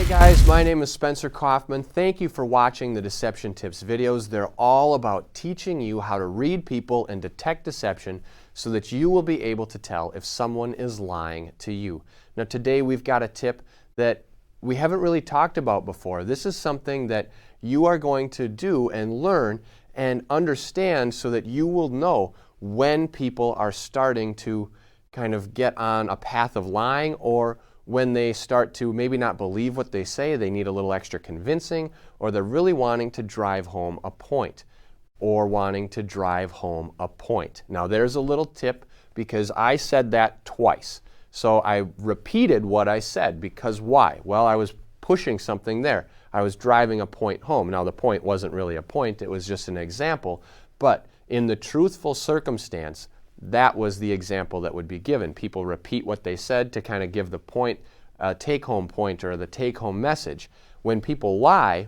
Guys, my name is Spencer Coffman. Thank you for watching the Deception Tips videos. They're all about teaching you how to read people and detect deception so that you will be able to tell if someone is lying to you. Now today we've got a tip that we haven't really talked about before. This is something that you are going to do and learn and understand so that you will know when people are starting to kind of get on a path of lying, or when they start to maybe not believe what they say, they need a little extra convincing, or they're really wanting to drive home a point, Now there's a little tip, because I said that twice. So I repeated what I said, because why? Well, I was pushing something there. I was driving a point home. Now the point wasn't really a point, it was just an example, but in the truthful circumstance, that was the example that would be given. People repeat what they said to kind of give the point, take-home point, or the take-home message. When people lie,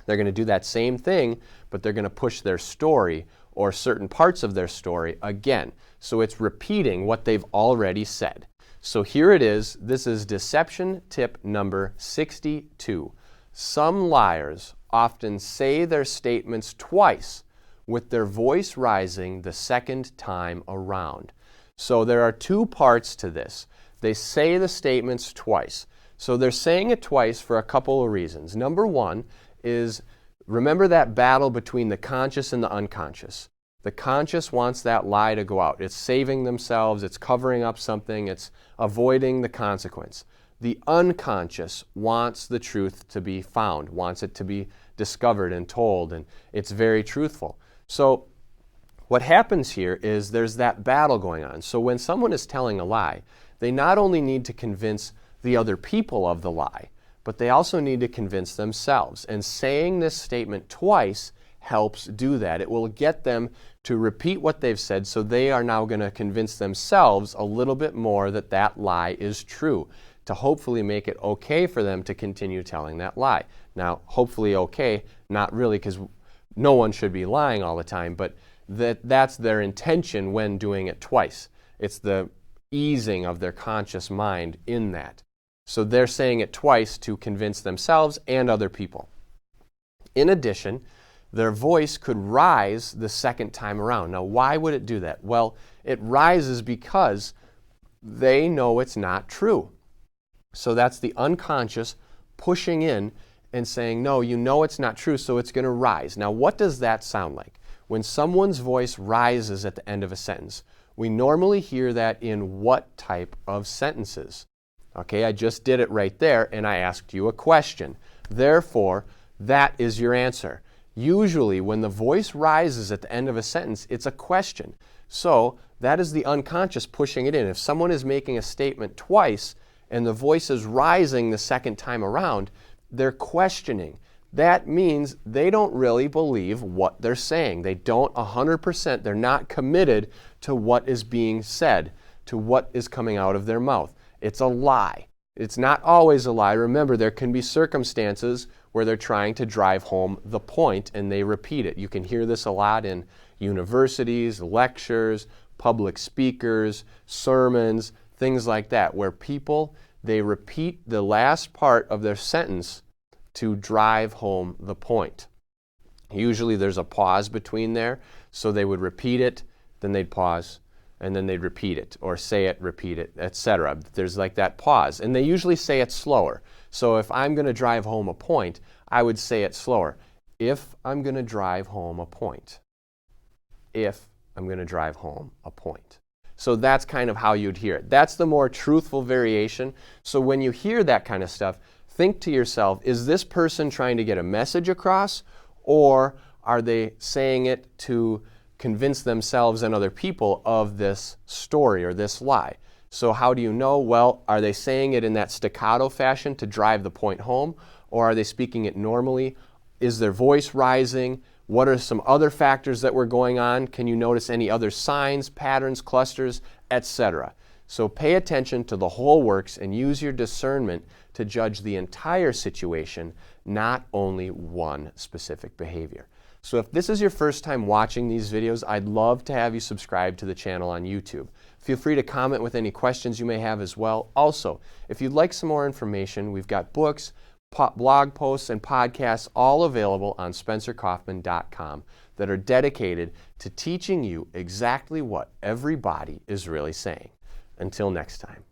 they're going to do that same thing, but they're going to push their story or certain parts of their story again. So it's repeating what they've already said. So here it is. This is deception tip number 62. Some liars often say their statements twice, with their voice rising the second time around. So there are two parts to this. They say the statements twice. So they're saying it twice for a couple of reasons. Number one is, remember that battle between the conscious and the unconscious. The conscious wants that lie to go out. It's saving themselves, it's covering up something, it's avoiding the consequence. The unconscious wants the truth to be found, wants it to be discovered and told, and it's very truthful. So what happens here is there's that battle going on. So when someone is telling a lie, they not only need to convince the other people of the lie, but they also need to convince themselves. And saying this statement twice helps do that. It will get them to repeat what they've said, so they are now going to convince themselves a little bit more that that lie is true, to hopefully make it okay for them to continue telling that lie. Now, hopefully okay, not really, because no one should be lying all the time, but that's their intention when doing it twice. It's the easing of their conscious mind in that. So they're saying it twice to convince themselves and other people. In addition, their voice could rise the second time around. Now, why would it do that? Well, it rises because they know it's not true. So that's the unconscious pushing in and saying, no, you know it's not true, so it's going to rise. Now, what does that sound like? When someone's voice rises at the end of a sentence, we normally hear that in what type of sentences? Okay, I just did it right there, and I asked you a question. Therefore, that is your answer. Usually, when the voice rises at the end of a sentence, it's a question. So that is the unconscious pushing it in. If someone is making a statement twice, and the voice is rising the second time around, they're questioning. That means they don't really believe what they're saying. They don't 100%, they're not committed to what is being said, to what is coming out of their mouth. It's a lie. It's not always a lie. Remember, there can be circumstances where they're trying to drive home the point and they repeat it. You can hear this a lot in universities, lectures, public speakers, sermons, things like that, where people, they repeat the last part of their sentence to drive home the point. Usually there's a pause between there, so they would repeat it, then they'd pause, and then they'd repeat it, or say it, repeat it, etc. There's like that pause, and they usually say it slower. So if I'm going to drive home a point, I would say it slower. If I'm going to drive home a point. If I'm going to drive home a point. So that's kind of how you'd hear it. That's the more truthful variation. So when you hear that kind of stuff, think to yourself, is this person trying to get a message across, or are they saying it to convince themselves and other people of this story or this lie? So how do you know? Well, are they saying it in that staccato fashion to drive the point home, or are they speaking it normally? Is their voice rising? What are some other factors that were going on? Can you notice any other signs, patterns, clusters, etc.? So pay attention to the whole works and use your discernment to judge the entire situation, not only one specific behavior. So if this is your first time watching these videos, I'd love to have you subscribe to the channel on YouTube. Feel free to comment with any questions you may have as well. Also, if you'd like some more information, we've got books, blog posts, and podcasts all available on SpencerCoffman.com that are dedicated to teaching you exactly what every body is really saying. Until next time.